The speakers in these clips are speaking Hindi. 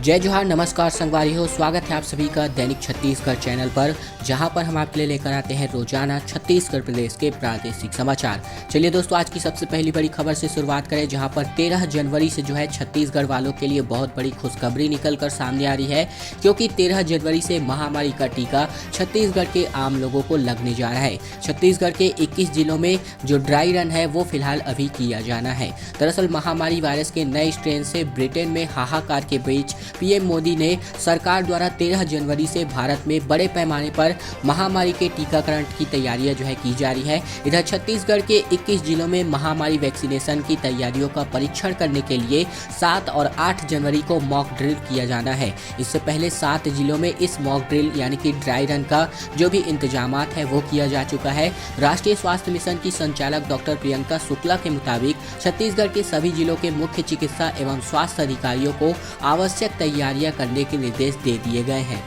जय जोहार, नमस्कार संगवारी हो। स्वागत है आप सभी का दैनिक छत्तीसगढ़ चैनल पर, जहां पर हम आपके लिए लेकर आते हैं रोजाना छत्तीसगढ़ प्रदेश के प्रादेशिक समाचार। चलिए दोस्तों, आज की सबसे पहली बड़ी खबर से शुरुआत करें, जहां पर 13 जनवरी से जो है छत्तीसगढ़ वालों के लिए बहुत बड़ी खुशखबरी निकल कर सामने आ रही है, क्योंकि 13 जनवरी से महामारी का टीका छत्तीसगढ़ के आम लोगों को लगने जा रहा है। छत्तीसगढ़ के 21 जिलों में जो ड्राई रन है वो फिलहाल अभी किया जाना है। दरअसल महामारी वायरस के नए स्ट्रेन से ब्रिटेन में हाहाकार के बीच पीएम मोदी ने सरकार द्वारा 13 जनवरी से भारत में बड़े पैमाने पर महामारी के टीकाकरण की तैयारियां जो है की जा रही है। इधर छत्तीसगढ़ के 21 जिलों में महामारी वैक्सीनेशन की तैयारियों का परीक्षण करने के लिए 7 और 8 जनवरी को मॉक ड्रिल किया जाना है। इससे पहले 7 जिलों में इस मॉक ड्रिल यानी कि ड्राई रन का जो भी इंतजामात है वो किया जा चुका है। राष्ट्रीय स्वास्थ्य मिशन की संचालक डॉक्टर प्रियंका शुक्ला के मुताबिक छत्तीसगढ़ के सभी जिलों के मुख्य चिकित्सा एवं स्वास्थ्य अधिकारियों को आवश्यक तैयारियां करने के निर्देश दे दिए गए हैं।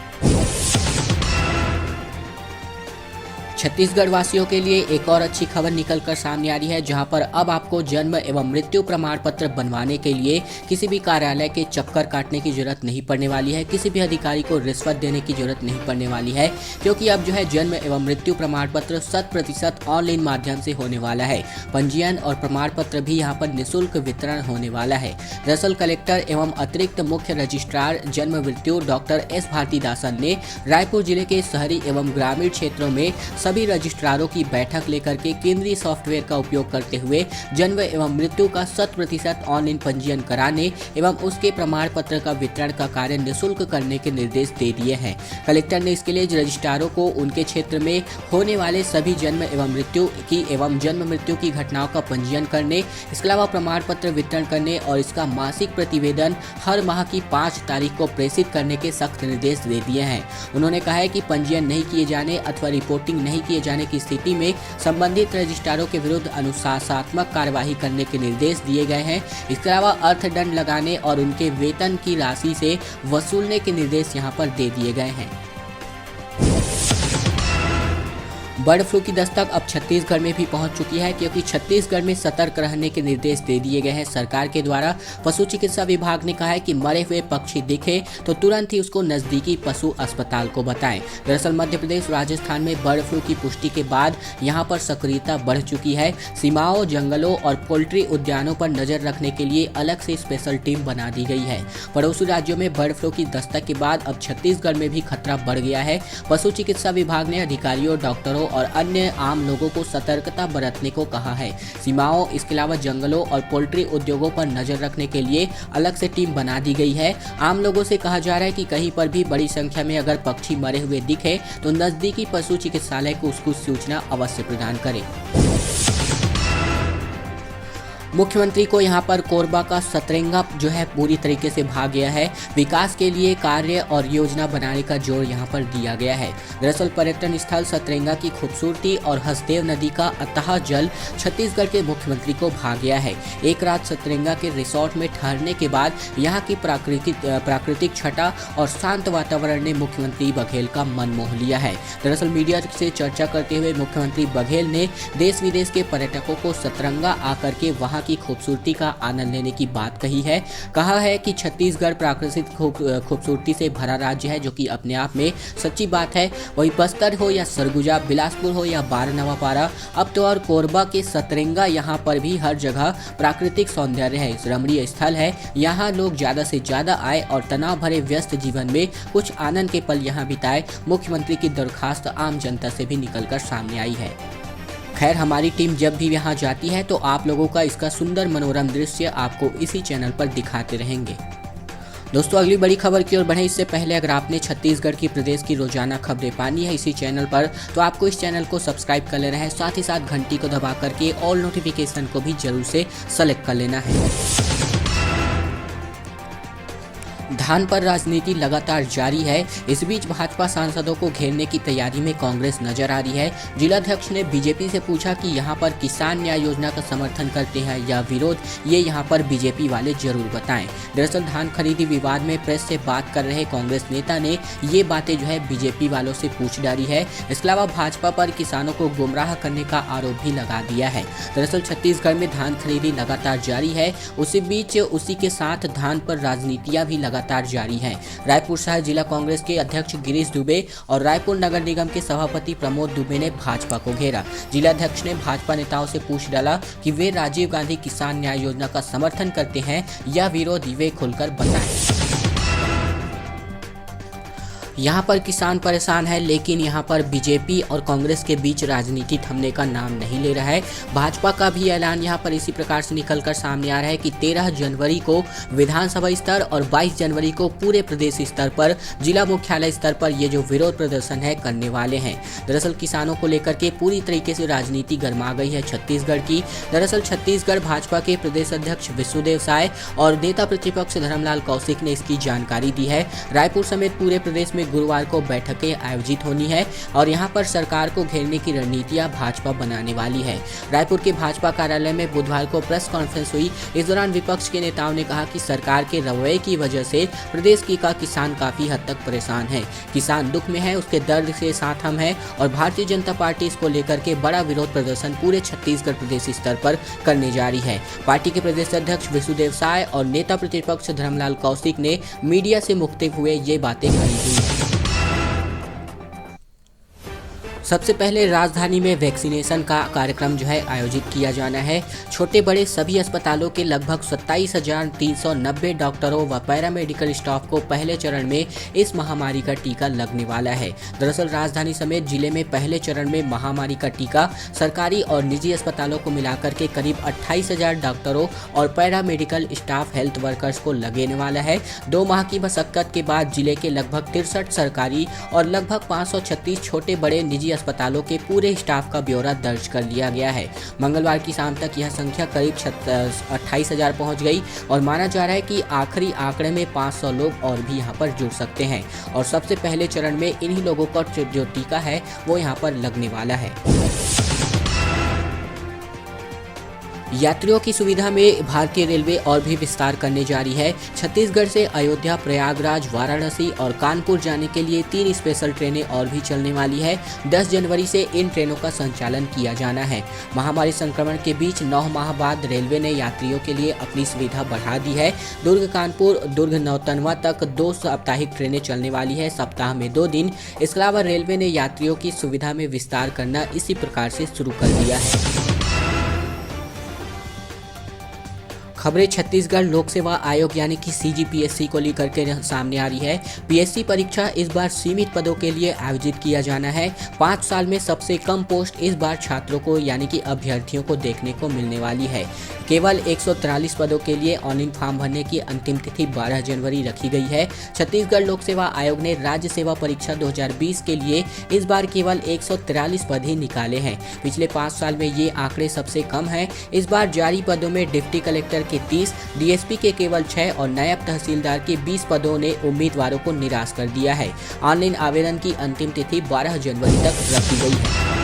छत्तीसगढ़ वासियों के लिए एक और अच्छी खबर निकल कर सामने आ रही है, जहां पर अब आपको जन्म एवं मृत्यु प्रमाण पत्र बनवाने के लिए किसी भी कार्यालय के चक्कर काटने की जरूरत नहीं पड़ने वाली है। किसी भी अधिकारी को रिश्वत देने की जरूरत नहीं पड़ने वाली है, क्योंकि अब जो है जन्म एवं मृत्यु प्रमाण पत्र 100% ऑनलाइन माध्यम से होने वाला है। पंजीयन और प्रमाण पत्र भी यहाँ पर निःशुल्क वितरण होने वाला है। दरअसल कलेक्टर एवं अतिरिक्त मुख्य रजिस्ट्रार जन्म मृत्यु डॉक्टर एस भारतीदासन ने रायपुर जिले के शहरी एवं ग्रामीण क्षेत्रों में सभी रजिस्ट्रारों की बैठक लेकर के केंद्रीय सॉफ्टवेयर का उपयोग करते हुए जन्म एवं मृत्यु का 100% ऑनलाइन पंजीयन कराने एवं उसके प्रमाण पत्र का वितरण का कार्य निःशुल्क करने के निर्देश दे दिए हैं। कलेक्टर ने इसके लिए रजिस्ट्रारों को उनके क्षेत्र में होने वाले सभी जन्म एवं मृत्यु की घटनाओं का पंजीयन करने, इसके अलावा प्रमाण पत्र वितरण करने और इसका मासिक प्रतिवेदन हर माह की 5 तारीख को प्रेषित करने के सख्त निर्देश दे दिए हैं। उन्होंने कहा है कि पंजीयन नहीं किए जाने अथवा रिपोर्टिंग नहीं किए जाने की स्थिति में संबंधित रजिस्ट्रारों के विरुद्ध अनुशासनात्मक कार्यवाही करने के निर्देश दिए गए हैं। इसके अलावा अर्थदंड लगाने और उनके वेतन की राशि से वसूलने के निर्देश यहां पर दे दिए गए हैं। बर्ड फ्लू की दस्तक अब छत्तीसगढ़ में भी पहुंच चुकी है, क्योंकि छत्तीसगढ़ में सतर्क रहने के निर्देश दे दिए गए हैं सरकार के द्वारा। पशु चिकित्सा विभाग ने कहा है कि मरे हुए पक्षी दिखे तो तुरंत ही उसको नजदीकी पशु अस्पताल को बताएं। दरअसल मध्य प्रदेश, राजस्थान में बर्ड फ्लू की पुष्टि के बाद यहां पर सक्रियता बढ़ चुकी है। सीमाओं, जंगलों और पोल्ट्री उद्यानों पर नजर रखने के लिए अलग से स्पेशल टीम बना दी गई है। पड़ोसी राज्यों में बर्ड फ्लू की दस्तक के बाद अब छत्तीसगढ़ में भी खतरा बढ़ गया है। पशु चिकित्सा विभाग ने अधिकारियों, डॉक्टरों और अन्य आम लोगों को सतर्कता बरतने को कहा है। सीमाओं, इसके अलावा जंगलों और पोल्ट्री उद्योगों पर नजर रखने के लिए अलग से टीम बना दी गई है। आम लोगों से कहा जा रहा है कि कहीं पर भी बड़ी संख्या में अगर पक्षी मरे हुए दिखे तो नजदीकी पशु चिकित्सालय को उसकी सूचना अवश्य प्रदान करें। मुख्यमंत्री को यहाँ पर कोरबा का सतरंगा जो है पूरी तरीके से भाग गया है। विकास के लिए कार्य और योजना बनाने का जोर यहाँ पर दिया गया है। दरअसल पर्यटन स्थल सतरंगा की खूबसूरती और हसदेव नदी का अथाह जल छत्तीसगढ़ के मुख्यमंत्री को भाग गया है। एक रात सतरंगा के रिसोर्ट में ठहरने के बाद यहाँ की प्राकृतिक छटा और शांत वातावरण ने मुख्यमंत्री बघेल का मन मोह लिया है। दरअसल मीडिया से चर्चा करते हुए मुख्यमंत्री बघेल ने देश विदेश के पर्यटकों को सतरंगा आकर के वहाँ की खूबसूरती का आनंद लेने की बात कही है। कहा है कि छत्तीसगढ़ प्राकृतिक खूबसूरती से भरा राज्य है, जो कि अपने आप में सच्ची बात है। वही बस्तर हो या सरगुजा, बिलासपुर हो या बारनवापारा, अब तो और कोरबा के सतरंगा, यहाँ पर भी हर जगह प्राकृतिक सौंदर्य है, रमणीय स्थल है। यहाँ लोग ज्यादा से ज्यादा आए और तनाव भरे व्यस्त जीवन में कुछ आनंद के पल यहाँ बिताए। मुख्यमंत्री की दरखास्त आम जनता से भी निकलकर सामने आई है। खैर, हमारी टीम जब भी यहाँ जाती है तो आप लोगों का इसका सुंदर मनोरम दृश्य आपको इसी चैनल पर दिखाते रहेंगे। दोस्तों, अगली बड़ी खबर की ओर बढ़े इससे पहले अगर आपने छत्तीसगढ़ की प्रदेश की रोजाना खबरें पानी है इसी चैनल पर, तो आपको इस चैनल को सब्सक्राइब कर लेना है। साथ ही साथ घंटी को दबा करके ऑल नोटिफिकेशन को भी जरूर से सेलेक्ट कर लेना है। धान पर राजनीति लगातार जारी है। इस बीच भाजपा सांसदों को घेरने की तैयारी में कांग्रेस नजर आ रही है। जिलाध्यक्ष ने बीजेपी से पूछा कि यहां पर किसान न्याय योजना का समर्थन करते हैं या विरोध, ये यहां पर बीजेपी वाले जरूर बताएं। दरअसल धान खरीदी विवाद में प्रेस से बात कर रहे कांग्रेस नेता ने ये बातें जो है बीजेपी वालों से पूछ डाली है। इसके अलावा भाजपा पर किसानों को गुमराह करने का आरोप भी लगा दिया है। दरअसल छत्तीसगढ़ में धान खरीदी लगातार जारी है, उसी बीच उसी के साथ धान पर राजनीतियां भी लगातार जारी हैं। रायपुर शहर जिला कांग्रेस के अध्यक्ष गिरीश दुबे और रायपुर नगर निगम के सभापति प्रमोद दुबे ने भाजपा को घेरा। जिलाध्यक्ष ने भाजपा नेताओं से पूछ डाला कि वे राजीव गांधी किसान न्याय योजना का समर्थन करते हैं या विरोध, वे खुलकर बताएं। यहाँ पर किसान परेशान है, लेकिन यहाँ पर बीजेपी और कांग्रेस के बीच राजनीति थमने का नाम नहीं ले रहा है। भाजपा का भी ऐलान यहाँ पर इसी प्रकार से निकलकर सामने आ रहा है कि 13 जनवरी को विधानसभा स्तर और 22 जनवरी को पूरे प्रदेश स्तर पर, जिला मुख्यालय स्तर पर ये जो विरोध प्रदर्शन है करने वाले हैं। दरअसल किसानों को लेकर के पूरी तरीके से राजनीति गर्मा गई है छत्तीसगढ़ की। दरअसल छत्तीसगढ़ भाजपा के प्रदेश अध्यक्ष विष्णुदेव साय और नेता प्रतिपक्ष धर्मलाल कौशिक ने इसकी जानकारी दी है। रायपुर समेत पूरे प्रदेश में गुरुवार को बैठकें आयोजित होनी है और यहां पर सरकार को घेरने की रणनीतियां भाजपा बनाने वाली है। रायपुर के भाजपा कार्यालय में बुधवार को प्रेस कॉन्फ्रेंस हुई। इस दौरान विपक्ष के नेताओं ने कहा कि सरकार के रवैये की वजह से प्रदेश का किसान काफी हद तक परेशान है। किसान दुख में है, उसके दर्द के साथ हम हैं और भारतीय जनता पार्टी इसको लेकर के बड़ा विरोध प्रदर्शन पूरे छत्तीसगढ़ प्रदेश स्तर पर करने जा रही है। पार्टी के प्रदेश अध्यक्ष विष्णुदेव साय और नेता प्रतिपक्ष धर्मलाल कौशिक ने मीडिया से मुख्तिब हुए ये बातें कही हुई हैं। सबसे पहले राजधानी में वैक्सीनेशन का कार्यक्रम जो है आयोजित किया जाना है। छोटे बड़े सभी अस्पतालों के लगभग 27,390 डॉक्टरों व पैरामेडिकल स्टाफ को पहले चरण में इस महामारी का टीका लगने वाला है। दरअसल राजधानी समेत जिले में पहले चरण में महामारी का टीका सरकारी और निजी अस्पतालों को मिलाकर के करीब 28,000 डॉक्टरों और पैरामेडिकल स्टाफ हेल्थ वर्कर्स को लगने वाला है। 2 माह की मशक्कत के बाद जिले के लगभग 63 सरकारी और लगभग 536 छोटे बड़े निजी अस्पतालों के पूरे स्टाफ का ब्यौरा दर्ज कर लिया गया है। मंगलवार की शाम तक यह संख्या करीब 28,000 पहुंच गई और माना जा रहा है कि आखिरी आंकड़े में 500 लोग और भी यहां पर जुड़ सकते हैं और सबसे पहले चरण में इन्हीं लोगों का जो टीका है वो यहां पर लगने वाला है। यात्रियों की सुविधा में भारतीय रेलवे और भी विस्तार करने जा रही है। छत्तीसगढ़ से अयोध्या, प्रयागराज, वाराणसी और कानपुर जाने के लिए 3 स्पेशल ट्रेनें और भी चलने वाली है। 10 जनवरी से इन ट्रेनों का संचालन किया जाना है। महामारी संक्रमण के बीच 9 माह बाद रेलवे ने यात्रियों के लिए अपनी सुविधा बढ़ा दी है। दुर्ग कानपुर, दुर्ग नौतनवा तक 2 साप्ताहिक ट्रेनें चलने वाली है, सप्ताह में 2 दिन। इसके अलावा रेलवे ने यात्रियों की सुविधा में विस्तार करना इसी प्रकार से शुरू कर दिया है। खबरें छत्तीसगढ़ लोक सेवा आयोग यानी कि CGPSC को लेकर के सामने आ रही है। PSC परीक्षा इस बार सीमित पदों के लिए आयोजित किया जाना है। 5 साल में सबसे कम पोस्ट इस बार छात्रों को यानी कि अभ्यर्थियों को देखने को मिलने वाली है। केवल 143 पदों के लिए ऑनलाइन फॉर्म भरने की अंतिम तिथि 12 जनवरी रखी गई है। छत्तीसगढ़ लोक सेवा आयोग ने राज्य सेवा परीक्षा 2020 के लिए इस बार केवल 143 पद ही निकाले हैं। पिछले 5 साल में ये आंकड़े सबसे कम हैं। इस बार जारी पदों में डिप्टी कलेक्टर के 30, DSP के केवल 6 और नायब तहसीलदार के 20 पदों ने उम्मीदवारों को निराश कर दिया है। ऑनलाइन आवेदन की अंतिम तिथि 12 जनवरी तक रखी गई है।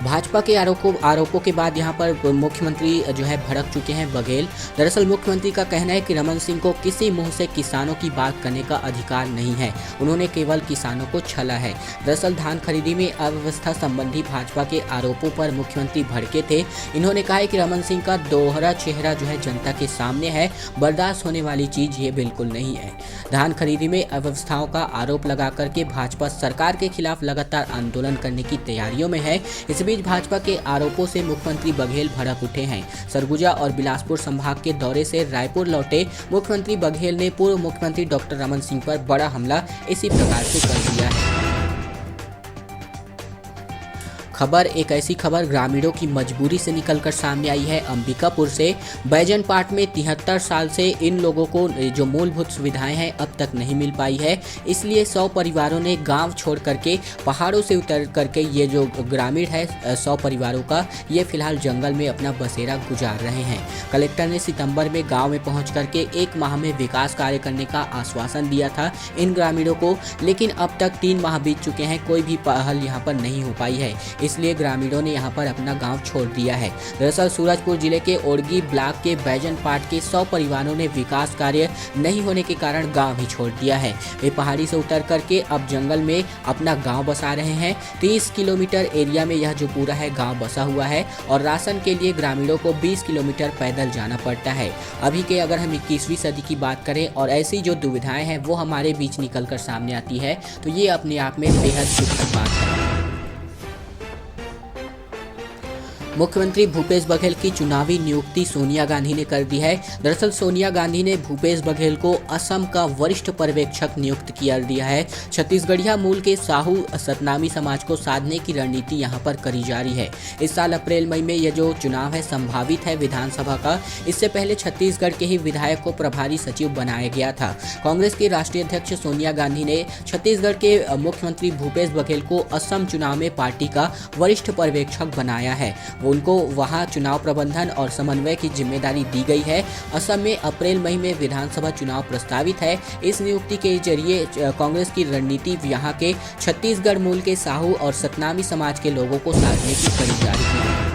भाजपा के आरोपों के बाद यहां पर मुख्यमंत्री जो है भड़क चुके हैं बघेल। दरअसल मुख्यमंत्री का कहना है कि रमन सिंह को किसी मुंह से किसानों की बात करने का अधिकार नहीं है, उन्होंने केवल किसानों को छला है। दरअसल धान खरीदी में अव्यवस्था संबंधी भाजपा के आरोपों पर मुख्यमंत्री भड़के थे। इन्होंने कहा है कि रमन सिंह का दोहरा चेहरा जो है जनता के सामने है, बर्दाश्त होने वाली चीज ये बिल्कुल नहीं है। धान खरीदी में अव्यवस्थाओं का आरोप लगा करके भाजपा सरकार के खिलाफ लगातार आंदोलन करने की तैयारियों में है। इस बीच भाजपा के आरोपों से मुख्यमंत्री बघेल भड़क उठे हैं। सरगुजा और बिलासपुर संभाग के दौरे से रायपुर लौटे मुख्यमंत्री बघेल ने पूर्व मुख्यमंत्री डॉक्टर रमन सिंह पर बड़ा हमला इसी प्रकार से कर दिया है। खबर एक ऐसी खबर ग्रामीणों की मजबूरी से निकलकर सामने आई है अंबिकापुर से। बैजनपाट में 73 साल से इन लोगों को जो मूलभूत सुविधाएं हैं अब तक नहीं मिल पाई है, इसलिए 100 परिवारों ने गांव छोड़ करके पहाड़ों से उतर करके ये जो ग्रामीण है 100 परिवारों का ये फिलहाल जंगल में अपना बसेरा गुजार रहे हैं। कलेक्टर ने सितंबर में गाँव में पहुँच करके 1 माह में विकास कार्य करने का आश्वासन दिया था इन ग्रामीणों को, लेकिन अब तक 3 माह बीत चुके हैं, कोई भी पहल यहाँ पर नहीं हो पाई है। इसलिए ग्रामीणों ने यहाँ पर अपना गाँव छोड़ दिया है। दरअसल सूरजपुर जिले के ओड़गी ब्लॉक के बैजनपाट के 100 परिवारों ने विकास कार्य नहीं होने के कारण गाँव ही छोड़ दिया है। वे पहाड़ी से उतर करके अब जंगल में अपना गाँव बसा रहे हैं। 30 किलोमीटर एरिया में यह जो पूरा है गाँव बसा हुआ है और राशन के लिए ग्रामीणों को 20 किलोमीटर पैदल जाना पड़ता है। अभी के अगर हम 21वीं सदी की बात करें और ऐसी जो दुविधाएं हैं वो हमारे बीच निकल कर सामने आती है, तो ये अपने आप में बेहद दुखद बात है। मुख्यमंत्री भूपेश बघेल की चुनावी नियुक्ति सोनिया गांधी ने कर दी है। दरअसल सोनिया गांधी ने भूपेश बघेल को असम का वरिष्ठ पर्यवेक्षक नियुक्त कर दिया है। छत्तीसगढ़िया मूल के साहू सतनामी समाज को साधने की रणनीति यहां पर करी जा रही है। इस साल अप्रैल मई में यह जो चुनाव है संभावित है विधानसभा का। इससे पहले छत्तीसगढ़ के ही विधायक को प्रभारी सचिव बनाया गया था। कांग्रेस की राष्ट्रीय अध्यक्ष सोनिया गांधी ने छत्तीसगढ़ के मुख्यमंत्री भूपेश बघेल को असम चुनाव में पार्टी का वरिष्ठ पर्यवेक्षक बनाया है। उनको वहां चुनाव प्रबंधन और समन्वय की जिम्मेदारी दी गई है। असम में अप्रैल मई में विधानसभा चुनाव प्रस्तावित है। इस नियुक्ति के जरिए कांग्रेस की रणनीति यहां के छत्तीसगढ़ मूल के साहू और सतनामी समाज के लोगों को साधने की करी जा रही है।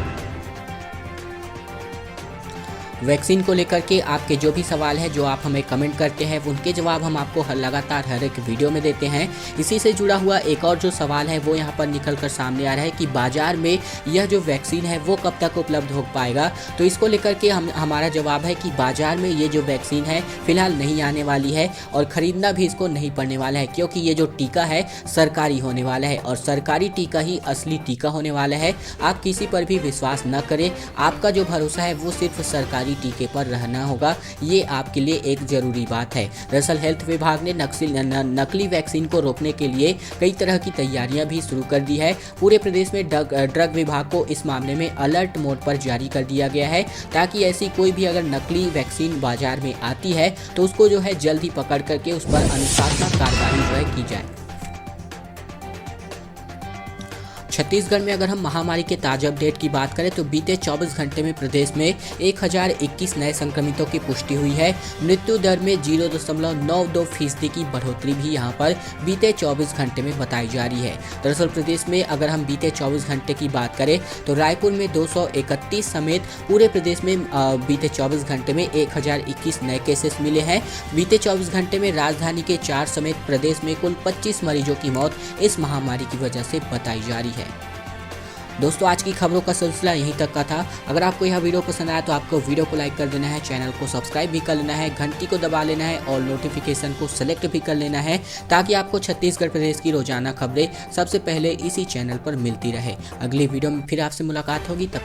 वैक्सीन को लेकर के आपके जो भी सवाल है, जो आप हमें कमेंट करते हैं, उनके जवाब हम आपको लगातार हर एक वीडियो में देते हैं। इसी से जुड़ा हुआ एक और जो सवाल है वो यहाँ पर निकल कर सामने आ रहा है कि बाजार में यह जो वैक्सीन है वो कब तक उपलब्ध हो पाएगा। तो इसको लेकर के हमारा जवाब है कि बाजार में ये जो वैक्सीन है फिलहाल नहीं आने वाली है और ख़रीदना भी इसको नहीं पड़ने वाला है, क्योंकि ये जो टीका है सरकारी होने वाला है और सरकारी टीका ही असली टीका होने वाला है। आप किसी पर भी विश्वास न करें, आपका जो भरोसा है वो सिर्फ सरकारी टीके पर रहना होगा। ये आपके लिए एक जरूरी बात है। दरअसल हेल्थ विभाग ने नकली वैक्सीन को रोकने के लिए कई तरह की तैयारियां भी शुरू कर दी है। पूरे प्रदेश में ड्रग विभाग को इस मामले में अलर्ट मोड पर जारी कर दिया गया है, ताकि ऐसी कोई भी अगर नकली वैक्सीन बाजार में आती है तो उसको जो है जल्द ही पकड़ करके उस पर अनुशासनात्मक कार्रवाई जो है की जाए। छत्तीसगढ़ में अगर हम महामारी के ताजा अपडेट की बात करें तो बीते 24 घंटे में प्रदेश में 1021 नए संक्रमितों की पुष्टि हुई है। मृत्यु दर में 0.92% की बढ़ोतरी भी यहां पर बीते 24 घंटे में बताई जा रही है। दरअसल प्रदेश में अगर हम बीते 24 घंटे की बात करें तो रायपुर में 231 समेत पूरे प्रदेश में बीते 24 घंटे में 1021 नए केसेस मिले हैं। बीते 24 घंटे में राजधानी के 4 समेत प्रदेश में कुल 25 मरीजों की मौत इस महामारी की वजह से बताई जा रही है। दोस्तों, आज की खबरों का सिलसिला यहीं तक का था। अगर आपको यह वीडियो पसंद आया तो आपको वीडियो को लाइक कर देना है, चैनल को सब्सक्राइब भी कर लेना है, घंटी को दबा लेना है और नोटिफिकेशन को सेलेक्ट भी कर लेना है, ताकि आपको छत्तीसगढ़ प्रदेश की रोजाना खबरें सबसे पहले इसी चैनल पर मिलती रहे। अगली वीडियो में फिर आपसे मुलाकात होगी, तब